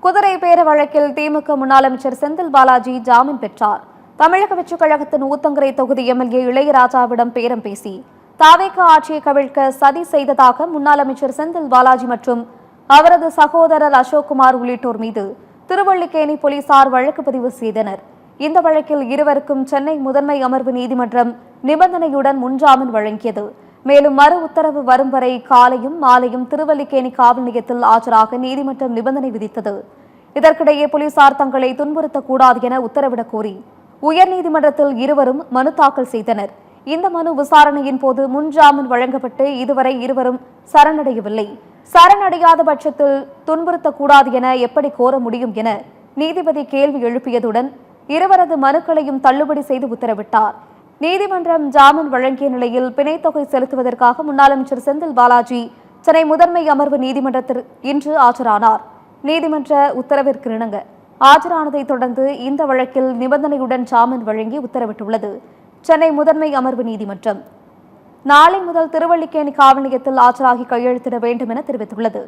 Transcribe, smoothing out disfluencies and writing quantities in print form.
குதிரை பேர வழக்கில் திமுக முன்னாள் அமைச்சர் செந்தில் பாலாஜி ஜாமீன் பெற்றார். தமிழக வெற்றிக் கழகத்தின் ஊத்தங்கரை தொகுதி எம்எல்ஏ இளையராஜாவிடம் பேரம் பேசி தாவேக ஆட்சியை கவிழ்க்க சதி செய்ததாக முன்னாள் அமைச்சர் செந்தில் பாலாஜி மற்றும் அவரது சகோதரர் அசோக்குமார் உள்ளிட்டோர் மீது திருவல்லிக்கேணி போலீசார் வழக்கு பதிவு செய்தனர். இந்த வழக்கில் இருவருக்கும் சென்னை முதன்மை அமர்வு நீதிமன்றம் நிபந்தனையுடன் முன்ஜாமீன் வழங்கியது. மேலும் மறு உத்தரவு வரும் வரை காலையும் மாலையும் திருவல்லிக்கேணி காவல் நிலையத்தில் ஆஜராக நீதிமன்றம் நிபந்தனை விதித்தது. இதற்கிடையே போலீசார் தங்களை துன்புறுத்தக்கூடாது என உத்தரவிடக் கோரி உயர்நீதிமன்றத்தில் இருவரும் மனு தாக்கல் செய்தனர். இந்த மனு விசாரணையின் போது முன்ஜாமீன் வழங்கப்பட்டு இதுவரை இருவரும் சரணடையவில்லை. சரணடையாத பட்சத்தில் துன்புறுத்தக்கூடாது என எப்படி கோர முடியும் என நீதிபதி கேள்வி எழுப்பியதுடன் இருவரது மனுக்களையும் தள்ளுபடி செய்து உத்தரவிட்டார். நீதிமன்றம் ஜாமீன் வழங்கிய நிலையில் பிணைத்தொகை செலுத்துவதற்காக முன்னாள் அமைச்சர் செந்தில் பாலாஜி சென்னை முதன்மை அமர்வு நீதிமன்றத்தில் இன்று ஆஜரானார். நீதிமன்ற உத்தரவிற்கு இணங்க ஆஜரானதை தொடர்ந்து இந்த வழக்கில் நிபந்தனையுடன் ஜாமீன் வழங்கி உத்தரவிட்டுள்ளது. சென்னை முதன்மை அமர்வு நீதிமன்றம் நாளை முதல் திருவல்லிக்கேணி காவல் நிலையத்தில் ஆஜராகி கையெழுத்திட வேண்டும் என தெரிவித்துள்ளது.